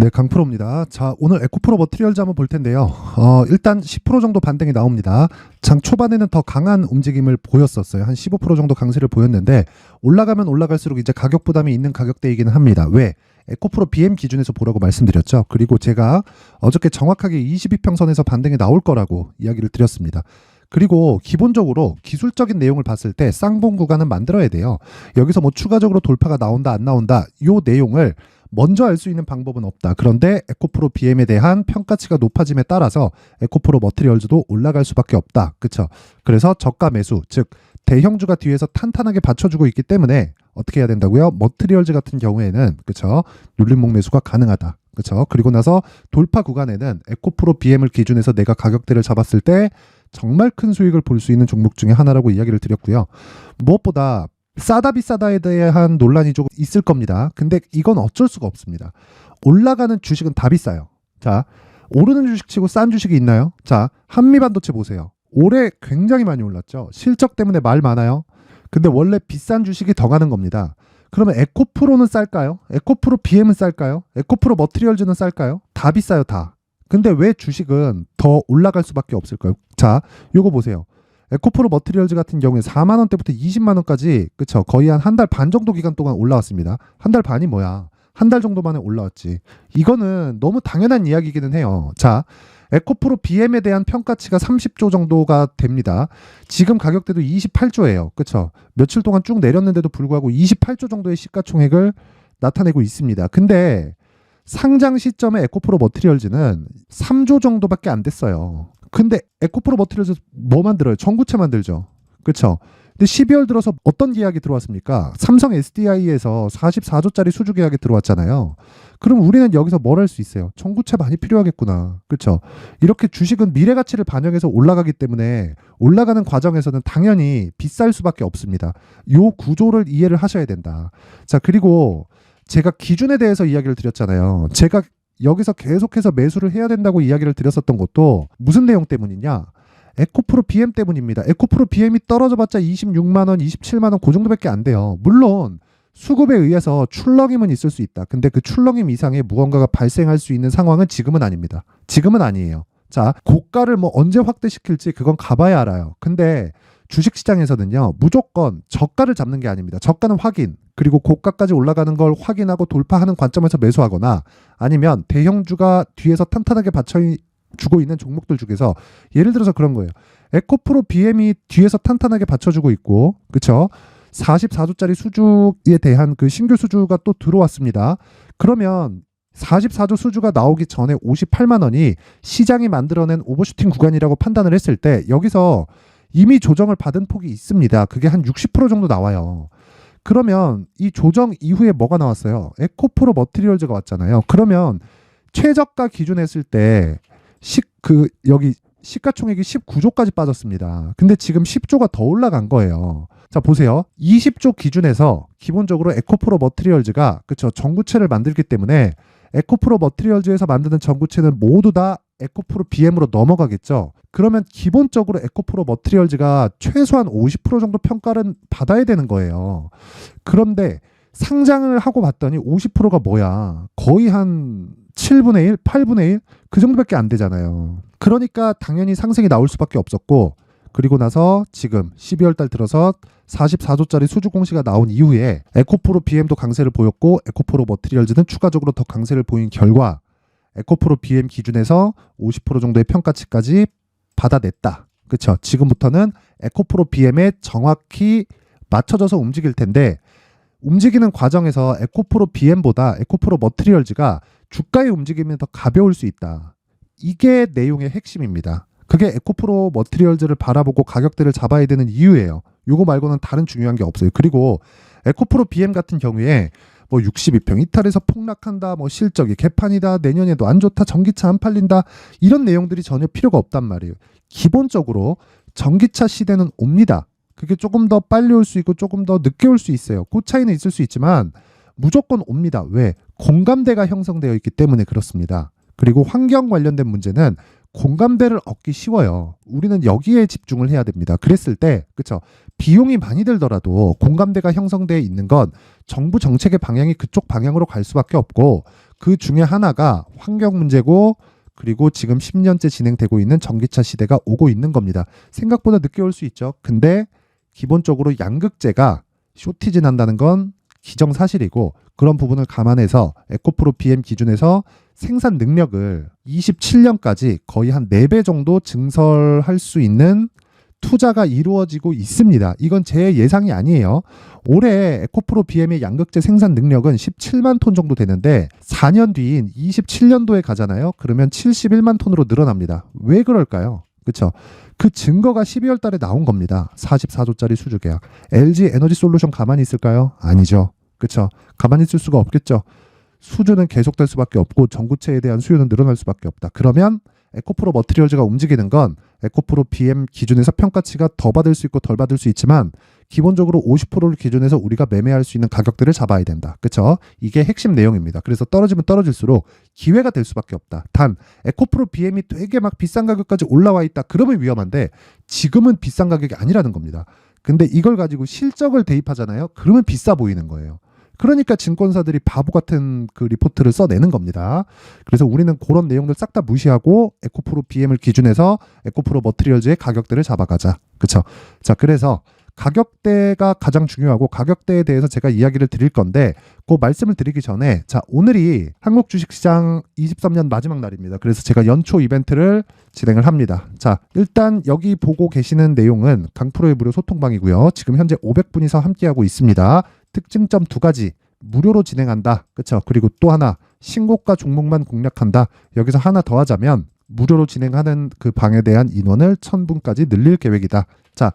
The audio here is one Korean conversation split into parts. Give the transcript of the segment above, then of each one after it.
네, 강프로입니다. 자, 오늘 에코프로 머티리얼즈 한번 볼 텐데요. 일단 10% 정도 반등이 나옵니다. 장 초반에는 더 강한 움직임을 보였었어요. 한 15% 정도 강세를 보였는데 올라가면 올라갈수록 이제 가격 부담이 있는 가격대이기는 합니다. 왜? 에코프로 BM 기준에서 보라고 말씀드렸죠. 그리고 제가 어저께 정확하게 22평선에서 반등이 나올 거라고 이야기를 드렸습니다. 그리고 기본적으로 기술적인 내용을 봤을 때 쌍봉 구간은 만들어야 돼요. 여기서 뭐 추가적으로 돌파가 나온다 안 나온다 요 내용을 먼저 알 수 있는 방법은 없다. 그런데 에코프로 BM에 대한 평가치가 높아짐에 따라서 에코프로 머티리얼즈도 올라갈 수밖에 없다. 그렇죠? 그래서 저가 매수, 즉 대형주가 뒤에서 탄탄하게 받쳐주고 있기 때문에 어떻게 해야 된다고요? 머티리얼즈 같은 경우에는 그렇죠? 눌림목 매수가 가능하다. 그렇죠? 그리고 나서 돌파 구간에는 에코프로 BM을 기준해서 내가 가격대를 잡았을 때 정말 큰 수익을 볼 수 있는 종목 중에 하나라고 이야기를 드렸고요. 무엇보다 싸다 비싸다에 대한 논란이 조금 있을 겁니다. 근데 이건 어쩔 수가 없습니다. 올라가는 주식은 다 비싸요. 자, 오르는 주식 치고 싼 주식이 있나요? 자, 한미반도체 보세요. 올해 굉장히 많이 올랐죠. 실적 때문에 말 많아요. 근데 원래 비싼 주식이 더 가는 겁니다. 그러면 에코프로는 쌀까요? 에코프로 BM은 쌀까요? 에코프로 머티리얼즈는 쌀까요? 다 비싸요, 다. 근데 왜 주식은 더 올라갈 수밖에 없을까요? 자, 요거 보세요. 에코프로 머티리얼즈 같은 경우에 4만 원대부터 20만 원까지 그쵸? 거의 한 달 반 정도 기간 동안 올라왔습니다. 한 달 반이 뭐야? 한 달 정도 만에 올라왔지. 이거는 너무 당연한 이야기이기는 해요. 자, 에코프로 BM에 대한 평가치가 30조 정도가 됩니다. 지금 가격대도 28조예요. 그쵸? 며칠 동안 쭉 내렸는데도 불구하고 28조 정도의 시가총액을 나타내고 있습니다. 근데 상장 시점에 에코프로 머티리얼즈는 3조 정도밖에 안 됐어요. 근데 에코프로 머티리얼즈 뭐 만들어요? 전구체 만들죠. 그렇죠? 근데 12월 들어서 어떤 계약이 들어왔습니까? 삼성 SDI에서 44조짜리 수주 계약이 들어왔잖아요. 그럼 우리는 여기서 뭘 할 수 있어요? 전구체 많이 필요하겠구나. 그렇죠? 이렇게 주식은 미래 가치를 반영해서 올라가기 때문에 올라가는 과정에서는 당연히 비쌀 수밖에 없습니다. 요 구조를 이해를 하셔야 된다. 자, 그리고 제가 기준에 대해서 이야기를 드렸잖아요. 제가 여기서 계속해서 매수를 해야 된다고 이야기를 드렸었던 것도 무슨 내용 때문이냐? 에코프로 BM 때문입니다. 에코프로 BM이 떨어져봤자 26만 원, 27만 원 그 정도밖에 안 돼요. 물론 수급에 의해서 출렁임은 있을 수 있다. 근데 그 출렁임 이상의 무언가가 발생할 수 있는 상황은 지금은 아닙니다. 지금은 아니에요. 자, 고가를 뭐 언제 확대시킬지 그건 가봐야 알아요. 근데 주식시장에서는요, 무조건 저가를 잡는 게 아닙니다. 저가는 확인, 그리고 고가까지 올라가는 걸 확인하고 돌파하는 관점에서 매수하거나 아니면 대형주가 뒤에서 탄탄하게 받쳐주고 있는 종목들 중에서 예를 들어서 그런 거예요. 에코프로 BM이 뒤에서 탄탄하게 받쳐주고 있고, 그쵸? 44조짜리 수주에 대한 그 신규 수주가 또 들어왔습니다. 그러면 44조 수주가 나오기 전에 58만 원이 시장이 만들어낸 오버슈팅 구간이라고 판단을 했을 때 여기서 이미 조정을 받은 폭이 있습니다. 그게 한 60% 정도 나와요. 그러면 이 조정 이후에 뭐가 나왔어요? 에코프로 머티리얼즈가 왔잖아요. 그러면 최저가 기준 했을 때 여기 시가총액이 19조까지 빠졌습니다. 근데 지금 10조가 더 올라간 거예요. 자, 보세요. 20조 기준에서 기본적으로 에코프로 머티리얼즈가 그쵸? 전구체를 만들기 때문에 에코프로 머티리얼즈에서 만드는 전구체는 모두 다 에코프로 BM으로 넘어가겠죠. 그러면 기본적으로 에코프로 머티리얼즈가 최소한 50% 정도 평가를 받아야 되는 거예요. 그런데 상장을 하고 봤더니 50%가 뭐야? 거의 한 7분의 1, 8분의 1? 그 정도밖에 안 되잖아요. 그러니까 당연히 상승이 나올 수밖에 없었고, 그리고 나서 지금 12월 달 들어서 44조짜리 수주 공시가 나온 이후에 에코프로 BM도 강세를 보였고 에코프로 머티리얼즈는 추가적으로 더 강세를 보인 결과 에코프로 BM 기준에서 50% 정도의 평가치까지 받아냈다. 그렇죠? 지금부터는 에코프로 BM에 정확히 맞춰져서 움직일 텐데 움직이는 과정에서 에코프로 BM보다 에코프로 머티리얼즈가 주가의 움직임이 더 가벼울 수 있다. 이게 내용의 핵심입니다. 그게 에코프로 머티리얼즈를 바라보고 가격대를 잡아야 되는 이유예요. 요거 말고는 다른 중요한 게 없어요. 그리고 에코프로 BM 같은 경우에 뭐 62평 이탈해서 폭락한다, 뭐 실적이 개판이다, 내년에도 안 좋다, 전기차 안 팔린다, 이런 내용들이 전혀 필요가 없단 말이에요. 기본적으로 전기차 시대는 옵니다. 그게 조금 더 빨리 올 수 있고 조금 더 늦게 올 수 있어요. 그 차이는 있을 수 있지만 무조건 옵니다. 왜? 공감대가 형성되어 있기 때문에 그렇습니다. 그리고 환경 관련된 문제는 공감대를 얻기 쉬워요. 우리는 여기에 집중을 해야 됩니다. 그랬을 때, 그쵸? 비용이 많이 들더라도 공감대가 형성되어 있는 건 정부 정책의 방향이 그쪽 방향으로 갈 수밖에 없고 그 중에 하나가 환경 문제고 그리고 지금 10년째 진행되고 있는 전기차 시대가 오고 있는 겁니다. 생각보다 늦게 올 수 있죠. 근데 기본적으로 양극재가 쇼티지 난다는 건 기정사실이고 그런 부분을 감안해서 에코프로 BM 기준에서 생산 능력을 27년까지 거의 한 4배 정도 증설할 수 있는 투자가 이루어지고 있습니다. 이건 제 예상이 아니에요. 올해 에코프로 BM의 양극재 생산 능력은 17만 톤 정도 되는데 4년 뒤인 27년도에 가잖아요. 그러면 71만 톤으로 늘어납니다. 왜 그럴까요? 그렇죠? 그 증거가 12월 달에 나온 겁니다. 44조짜리 수주 계약. LG 에너지 솔루션 가만히 있을까요? 아니죠. 그렇죠? 가만히 있을 수가 없겠죠. 수주는 계속될 수밖에 없고 전구체에 대한 수요는 늘어날 수밖에 없다. 그러면 에코프로 머티리얼즈가 움직이는 건 에코프로 BM 기준에서 평가치가 더 받을 수 있고 덜 받을 수 있지만 기본적으로 50%를 기준해서 우리가 매매할 수 있는 가격대를 잡아야 된다. 그렇죠? 이게 핵심 내용입니다. 그래서 떨어지면 떨어질수록 기회가 될 수밖에 없다. 단 에코프로 BM이 되게 막 비싼 가격까지 올라와 있다. 그러면 위험한데 지금은 비싼 가격이 아니라는 겁니다. 근데 이걸 가지고 실적을 대입하잖아요. 그러면 비싸 보이는 거예요. 그러니까 증권사들이 바보 같은 그 리포트를 써내는 겁니다. 그래서 우리는 그런 내용들 싹 다 무시하고 에코프로 BM을 기준해서 에코프로 머티리얼즈의 가격대를 잡아가자. 그렇죠? 자, 그래서 가격대가 가장 중요하고 가격대에 대해서 제가 이야기를 드릴 건데 그 말씀을 드리기 전에 자, 오늘이 한국 주식시장 23년 마지막 날입니다. 그래서 제가 연초 이벤트를 진행을 합니다. 자, 일단 여기 보고 계시는 내용은 강프로의 무료 소통방이고요. 지금 현재 500분이서 함께하고 있습니다. 특징점 2가지 무료로 진행한다. 그렇죠? 그리고 또 하나 신고가 종목만 공략한다. 여기서 하나 더 하자면 무료로 진행하는 그 방에 대한 인원을 1000분까지 늘릴 계획이다. 자,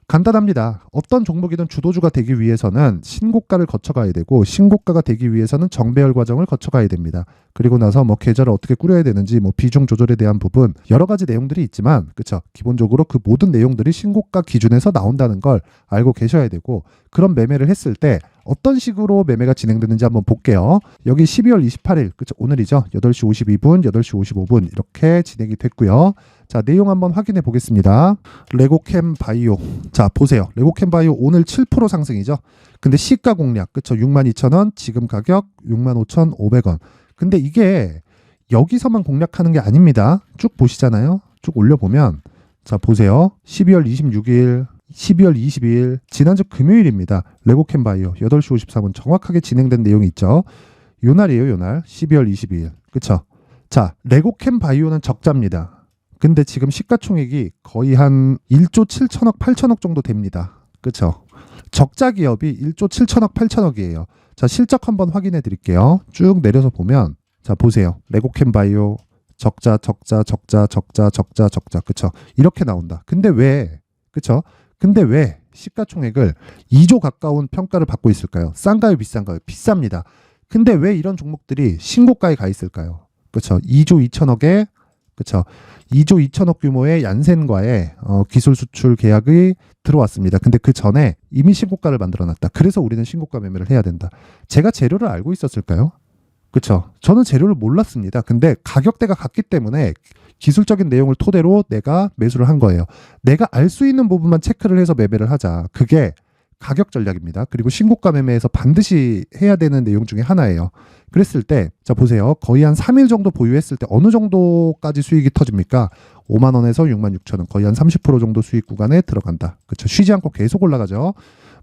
간단합니다. 어떤 종목이든 주도주가 되기 위해서는 신고가를 거쳐가야 되고 신고가가 되기 위해서는 정배열 과정을 거쳐가야 됩니다. 그리고 나서 뭐 계좌를 어떻게 꾸려야 되는지 뭐 비중 조절에 대한 부분 여러 가지 내용들이 있지만 그렇죠. 기본적으로 그 모든 내용들이 신고가 기준에서 나온다는 걸 알고 계셔야 되고 그런 매매를 했을 때 어떤 식으로 매매가 진행되는지 한번 볼게요. 여기 12월 28일 그렇죠. 오늘이죠. 8시 52분, 8시 55분 이렇게 진행이 됐고요. 자, 내용 한번 확인해 보겠습니다. 레고캠 바이오. 자, 보세요. 레고캠 바이오 오늘 7% 상승이죠. 근데 시가 공략. 그쵸? 62,000원. 지금 가격 65,500원. 근데 이게 여기서만 공략하는 게 아닙니다. 쭉 보시잖아요. 쭉 올려보면 자, 보세요. 12월 26일, 12월 22일 지난주 금요일입니다. 레고캠 바이오 8시 53분 정확하게 진행된 내용이 있죠. 요 날이에요. 요 날. 12월 22일. 그쵸? 자, 레고캠 바이오는 적자입니다. 근데 지금 시가총액이 거의 한 1조 7천억, 8천억 정도 됩니다. 그렇죠? 적자 기업이 1조 7천억, 8천억이에요. 자, 실적 한번 확인해 드릴게요. 쭉 내려서 보면 자, 보세요. 레고캠 바이오 적자, 적자, 적자, 적자, 적자, 적자. 그렇죠? 이렇게 나온다. 근데 왜? 그렇죠? 근데 왜 시가총액을 2조 가까운 평가를 받고 있을까요? 싼가요, 비싼가요? 비쌉니다. 근데 왜 이런 종목들이 신고가에 가 있을까요? 그렇죠? 2조 2천억에 그렇죠. 2조 2천억 규모의 얀센과의 기술 수출 계약이 들어왔습니다. 근데 그 전에 이미 신고가를 만들어놨다. 그래서 우리는 신고가 매매를 해야 된다. 제가 재료를 알고 있었을까요? 그렇죠. 저는 재료를 몰랐습니다. 근데 가격대가 같기 때문에 기술적인 내용을 토대로 내가 매수를 한 거예요. 내가 알 수 있는 부분만 체크를 해서 매매를 하자. 그게 가격 전략입니다. 그리고 신고가 매매에서 반드시 해야 되는 내용 중에 하나예요. 그랬을 때, 자, 보세요. 거의 한 3일 정도 보유했을 때 어느 정도까지 수익이 터집니까? 5만 원에서 6만 6천 원. 거의 한 30% 정도 수익 구간에 들어간다. 그렇죠. 쉬지 않고 계속 올라가죠.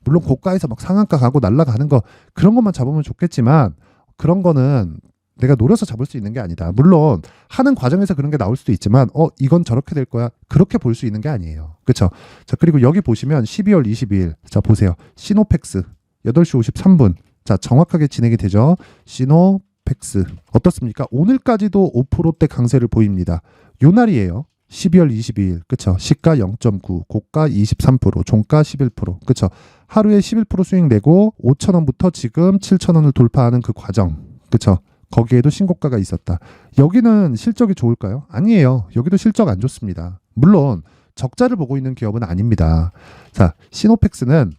물론 고가에서 막 상한가 가고 날아가는 거 그런 것만 잡으면 좋겠지만 그런 거는 내가 노려서 잡을 수 있는 게 아니다. 물론 하는 과정에서 그런 게 나올 수도 있지만 이건 저렇게 될 거야. 그렇게 볼 수 있는 게 아니에요. 그렇죠? 자, 그리고 여기 보시면 12월 22일. 자, 보세요. 시노펙스 8시 53분. 자, 정확하게 진행이 되죠. 시노펙스. 어떻습니까? 오늘까지도 5%대 강세를 보입니다. 요 날이에요. 12월 22일. 그쵸? 시가 0.9, 고가 23%, 종가 11%. 그쵸? 하루에 11% 수익 내고 5,000원부터 지금 7,000원을 돌파하는 그 과정. 그쵸? 거기에도 신고가가 있었다. 여기는 실적이 좋을까요? 아니에요. 여기도 실적 안 좋습니다. 물론 적자를 보고 있는 기업은 아닙니다. 자, 시노펙스는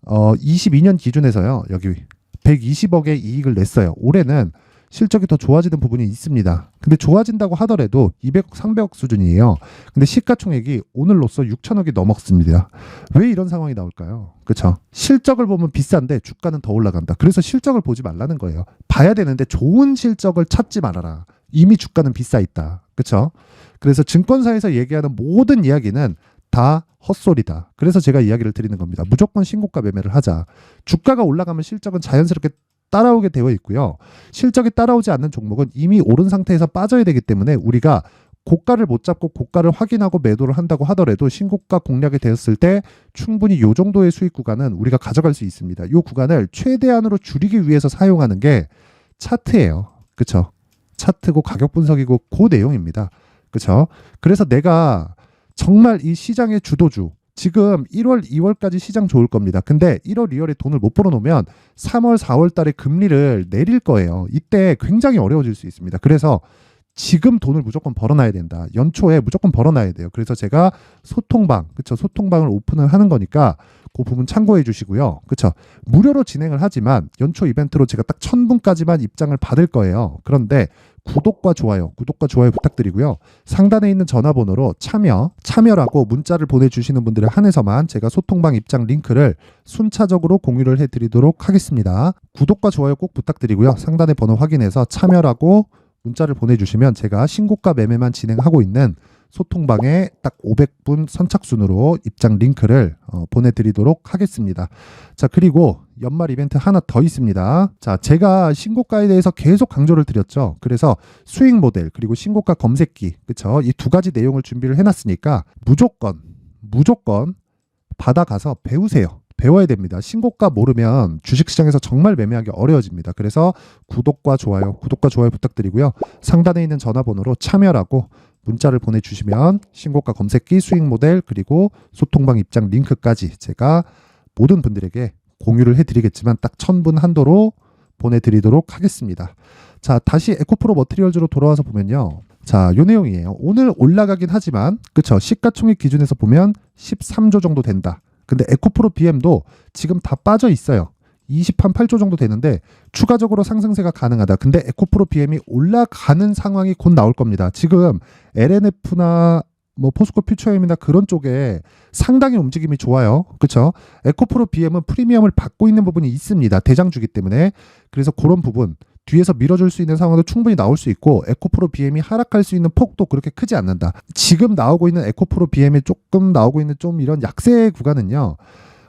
22년 기준에서요. 여기 120억의 이익을 냈어요. 올해는 실적이 더 좋아지는 부분이 있습니다. 근데 좋아진다고 하더라도 200억, 300억 수준이에요. 근데 시가총액이 오늘로써 6천억이 넘었습니다. 왜 이런 상황이 나올까요? 그렇죠? 실적을 보면 비싼데 주가는 더 올라간다. 그래서 실적을 보지 말라는 거예요. 봐야 되는데 좋은 실적을 찾지 말아라. 이미 주가는 비싸 있다. 그렇죠? 그래서 증권사에서 얘기하는 모든 이야기는 다 헛소리다. 그래서 제가 이야기를 드리는 겁니다. 무조건 신고가 매매를 하자. 주가가 올라가면 실적은 자연스럽게 따라오게 되어 있고요. 실적이 따라오지 않는 종목은 이미 오른 상태에서 빠져야 되기 때문에 우리가 고가를 못 잡고 고가를 확인하고 매도를 한다고 하더라도 신고가 공략이 되었을 때 충분히 이 정도의 수익 구간은 우리가 가져갈 수 있습니다. 이 구간을 최대한으로 줄이기 위해서 사용하는 게 차트예요. 그렇죠? 차트고 가격 분석이고 그 내용입니다. 그렇죠? 그래서 내가 정말 이 시장의 주도주, 지금 1월, 2월까지 시장 좋을 겁니다. 근데 1월, 2월에 돈을 못 벌어놓으면 3월, 4월 달에 금리를 내릴 거예요. 이때 굉장히 어려워질 수 있습니다. 그래서 지금 돈을 무조건 벌어놔야 된다. 연초에 무조건 벌어놔야 돼요. 그래서 제가 소통방, 그쵸? 소통방을 오픈을 하는 거니까 그 부분 참고해 주시고요. 그쵸? 무료로 진행을 하지만 연초 이벤트로 제가 딱 1000분까지만 입장을 받을 거예요. 그런데 구독과 좋아요 부탁드리고요. 상단에 있는 전화번호로 참여라고 문자를 보내주시는 분들에 한해서만 제가 소통방 입장 링크를 순차적으로 공유를 해드리도록 하겠습니다. 구독과 좋아요 꼭 부탁드리고요. 상단의 번호 확인해서 참여라고 문자를 보내주시면 제가 신고가 매매만 진행하고 있는 소통방에 딱 500분 선착순으로 입장 링크를 보내드리도록 하겠습니다. 자, 그리고 연말 이벤트 하나 더 있습니다. 자, 제가 신고가에 대해서 계속 강조를 드렸죠. 그래서 수익 모델 그리고 신고가 검색기, 그쵸? 이 두 가지 내용을 준비를 해놨으니까 무조건 받아가서 배우세요. 배워야 됩니다. 신고가 모르면 주식시장에서 정말 매매하기 어려워집니다. 그래서 구독과 좋아요 부탁드리고요. 상단에 있는 전화번호로 참여라고 문자를 보내주시면 신고가 검색기, 수익 모델 그리고 소통방 입장 링크까지 제가 모든 분들에게 공유를 해드리겠지만 딱 1000분 한도로 보내드리도록 하겠습니다. 자, 다시 에코프로 머티리얼즈로 돌아와서 보면요. 자, 요 내용이에요. 오늘 올라가긴 하지만 그쵸? 시가총액 기준에서 보면 13조 정도 된다. 근데 에코프로 BM도 지금 다 빠져 있어요. 28조 정도 되는데 추가적으로 상승세가 가능하다. 근데 에코프로 BM이 올라가는 상황이 곧 나올 겁니다. 지금 LNF나 뭐 포스코 퓨처엠이나 그런 쪽에 상당히 움직임이 좋아요. 그렇죠? 에코프로 BM은 프리미엄을 받고 있는 부분이 있습니다. 대장주기 때문에. 그래서 그런 부분 뒤에서 밀어줄 수 있는 상황도 충분히 나올 수 있고 에코프로 BM이 하락할 수 있는 폭도 그렇게 크지 않는다. 지금 나오고 있는 에코프로 BM이 조금 나오고 있는 좀 이런 약세 구간은요.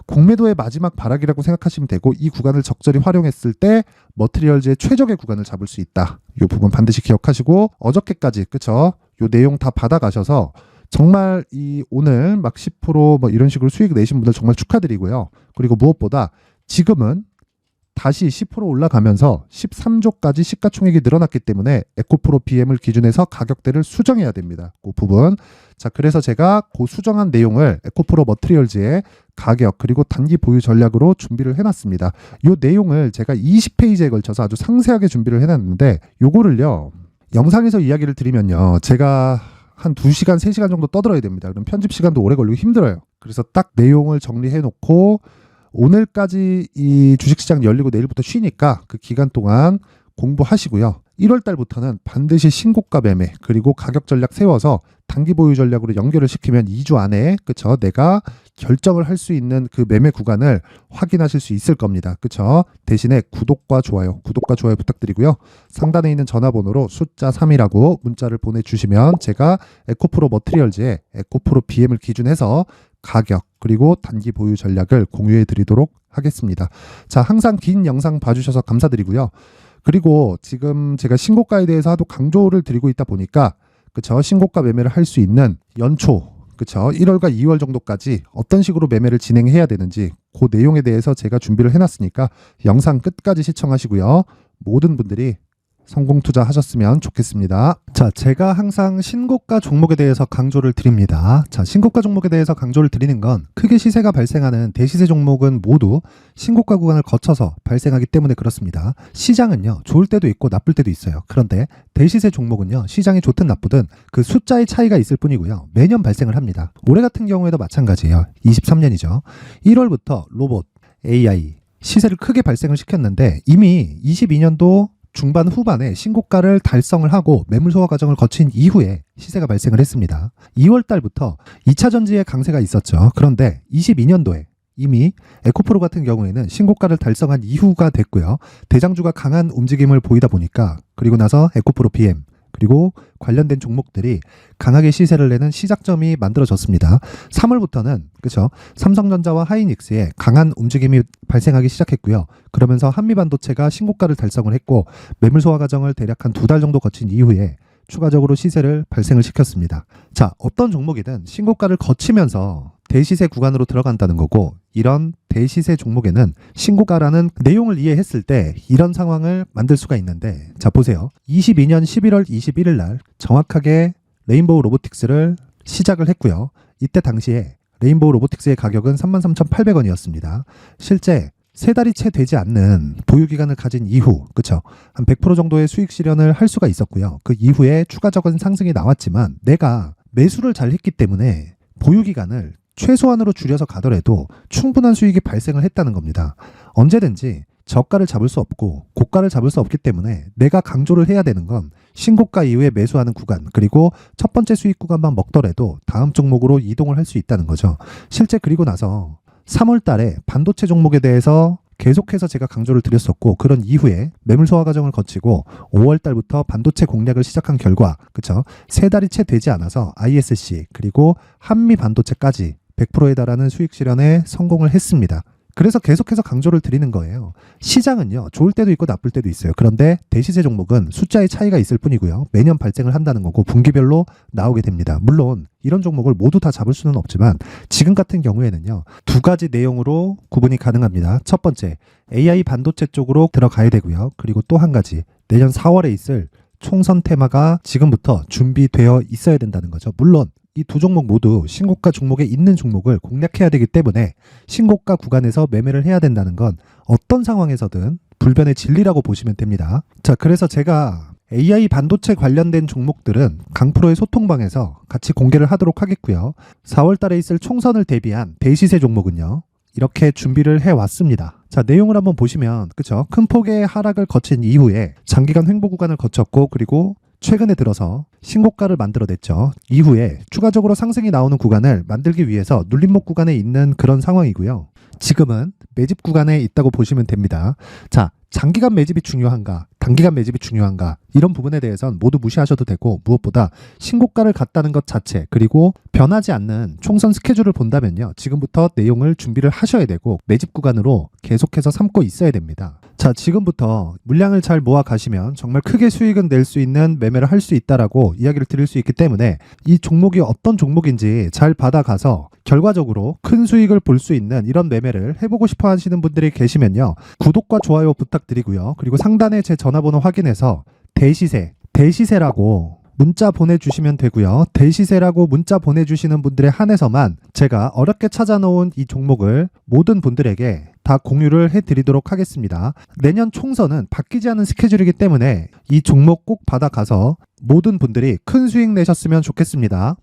공매도의 마지막 발악이라고 생각하시면 되고 이 구간을 적절히 활용했을 때 머티리얼즈의 최적의 구간을 잡을 수 있다. 이 부분 반드시 기억하시고 어저께까지 그쵸? 요 내용 다 받아가셔서 정말 이 오늘 막 10% 이런 식으로 수익 내신 분들 정말 축하드리고요. 그리고 무엇보다 지금은 다시 10% 올라가면서 13조까지 시가총액이 늘어났기 때문에 에코프로 BM을 기준해서 가격대를 수정해야 됩니다. 그 부분. 자, 그래서 제가 그 수정한 내용을 에코프로 머티리얼즈의 가격 그리고 단기 보유 전략으로 준비를 해놨습니다. 이 내용을 제가 20페이지에 걸쳐서 아주 상세하게 준비를 해놨는데 요거를요. 영상에서 이야기를 드리면요. 제가 한 2시간, 3시간 정도 떠들어야 됩니다. 그럼 편집 시간도 오래 걸리고 힘들어요. 그래서 딱 내용을 정리해 놓고 오늘까지 이 주식시장 열리고 내일부터 쉬니까 그 기간 동안 공부하시고요. 1월 달부터는 반드시 신고가 매매 그리고 가격 전략 세워서 단기 보유 전략으로 연결을 시키면 2주 안에 그쵸? 내가 결정을 할 수 있는 그 매매 구간을 확인하실 수 있을 겁니다. 그쵸? 대신에 구독과 좋아요 부탁드리고요. 상단에 있는 전화번호로 숫자 3이라고 문자를 보내주시면 제가 에코프로 머티리얼즈의 에코프로 BM을 기준해서 가격 그리고 단기 보유 전략을 공유해 드리도록 하겠습니다. 자, 항상 긴 영상 봐주셔서 감사드리고요. 그리고 지금 제가 신고가에 대해서 하도 강조를 드리고 있다 보니까 그쵸? 신고가 매매를 할 수 있는 연초 그쵸? 1월과 2월 정도까지 어떤 식으로 매매를 진행해야 되는지 그 내용에 대해서 제가 준비를 해놨으니까 영상 끝까지 시청하시고요. 모든 분들이 성공 투자하셨으면 좋겠습니다. 자, 제가 항상 신고가 종목에 대해서 강조를 드립니다. 자, 신고가 종목에 대해서 강조를 드리는 건 크게 시세가 발생하는 대시세 종목은 모두 신고가 구간을 거쳐서 발생하기 때문에 그렇습니다. 시장은요, 좋을 때도 있고 나쁠 때도 있어요. 그런데 대시세 종목은요, 시장이 좋든 나쁘든 그 숫자의 차이가 있을 뿐이고요. 매년 발생을 합니다. 올해 같은 경우에도 마찬가지예요. 23년이죠. 1월부터 로봇, AI, 시세를 크게 발생을 시켰는데 이미 22년도 중반 후반에 신고가를 달성을 하고 매물 소화 과정을 거친 이후에 시세가 발생을 했습니다. 2월 달부터 2차 전지의 강세가 있었죠. 그런데 22년도에 이미 에코프로 같은 경우에는 신고가를 달성한 이후가 됐고요. 대장주가 강한 움직임을 보이다 보니까 그리고 나서 에코프로 BM 그리고 관련된 종목들이 강하게 시세를 내는 시작점이 만들어졌습니다. 3월부터는 그렇죠. 삼성전자와 하이닉스의 강한 움직임이 발생하기 시작했고요. 그러면서 한미반도체가 신고가를 달성을 했고 매물 소화 과정을 대략 한 2달 정도 거친 이후에 추가적으로 시세를 발생을 시켰습니다. 자, 어떤 종목이든 신고가를 거치면서 대시세 구간으로 들어간다는 거고 이런 대시세 종목에는 신고가라는 내용을 이해했을 때 이런 상황을 만들 수가 있는데 자 보세요. 22년 11월 21일 날 정확하게 레인보우 로보틱스를 시작을 했고요. 이때 당시에 레인보우 로보틱스의 가격은 33,800원이었습니다. 실제 세 달이 채 되지 않는 보유기간을 가진 이후, 그쵸? 한 100% 정도의 수익 실현을 할 수가 있었고요. 그 이후에 추가적인 상승이 나왔지만 내가 매수를 잘 했기 때문에 보유기간을 최소한으로 줄여서 가더라도 충분한 수익이 발생을 했다는 겁니다. 언제든지 저가를 잡을 수 없고 고가를 잡을 수 없기 때문에 내가 강조를 해야 되는 건 신고가 이후에 매수하는 구간 그리고 첫 번째 수익 구간만 먹더라도 다음 종목으로 이동을 할 수 있다는 거죠. 실제 그리고 나서 3월 달에 반도체 종목에 대해서 계속해서 제가 강조를 드렸었고 그런 이후에 매물 소화 과정을 거치고 5월 달부터 반도체 공략을 시작한 결과 그쵸? 세 달이 채 되지 않아서 ISC 그리고 한미 반도체까지 100%에 달하는 수익 실현에 성공을 했습니다. 그래서 계속해서 강조를 드리는 거예요. 시장은요, 좋을 때도 있고 나쁠 때도 있어요. 그런데 대시세 종목은 숫자의 차이가 있을 뿐이고요. 매년 발생을 한다는 거고 분기별로 나오게 됩니다. 물론 이런 종목을 모두 다 잡을 수는 없지만 지금 같은 경우에는요, 두 가지 내용으로 구분이 가능합니다. 첫 번째, AI 반도체 쪽으로 들어가야 되고요. 그리고 또 한 가지, 내년 4월에 있을 총선 테마가 지금부터 준비되어 있어야 된다는 거죠. 물론 이 두 종목 모두 신고가 종목에 있는 종목을 공략해야 되기 때문에 신고가 구간에서 매매를 해야 된다는 건 어떤 상황에서든 불변의 진리라고 보시면 됩니다. 자, 그래서 제가 AI 반도체 관련된 종목들은 강프로의 소통방에서 같이 공개를 하도록 하겠고요. 4월 달에 있을 총선을 대비한 대시세 종목은요. 이렇게 준비를 해왔습니다. 자, 내용을 한번 보시면 그쵸? 큰 폭의 하락을 거친 이후에 장기간 횡보 구간을 거쳤고 그리고 최근에 들어서 신고가를 만들어냈죠. 이후에 추가적으로 상승이 나오는 구간을 만들기 위해서 눌림목 구간에 있는 그런 상황이고요. 지금은 매집 구간에 있다고 보시면 됩니다. 자, 장기간 매집이 중요한가, 단기간 매집이 중요한가 이런 부분에 대해서는 모두 무시하셔도 되고 무엇보다 신고가를 갔다는 것 자체 그리고 변하지 않는 총선 스케줄을 본다면요. 지금부터 내용을 준비를 하셔야 되고 매집 구간으로 계속해서 삼고 있어야 됩니다. 자, 지금부터 물량을 잘 모아 가시면 정말 크게 수익은 낼 수 있는 매매를 할 수 있다라고 이야기를 드릴 수 있기 때문에 이 종목이 어떤 종목인지 잘 받아가서 결과적으로 큰 수익을 볼 수 있는 이런 매매를 해보고 싶어 하시는 분들이 계시면요. 구독과 좋아요 부탁드리고요. 그리고 상단에 제 전화번호 확인해서 대시세라고 문자 보내주시면 되고요. 대시세라고 문자 보내주시는 분들에 한해서만 제가 어렵게 찾아놓은 이 종목을 모든 분들에게 다 공유를 해드리도록 하겠습니다. 내년 총선은 바뀌지 않은 스케줄이기 때문에 이 종목 꼭 받아가서 모든 분들이 큰 수익 내셨으면 좋겠습니다.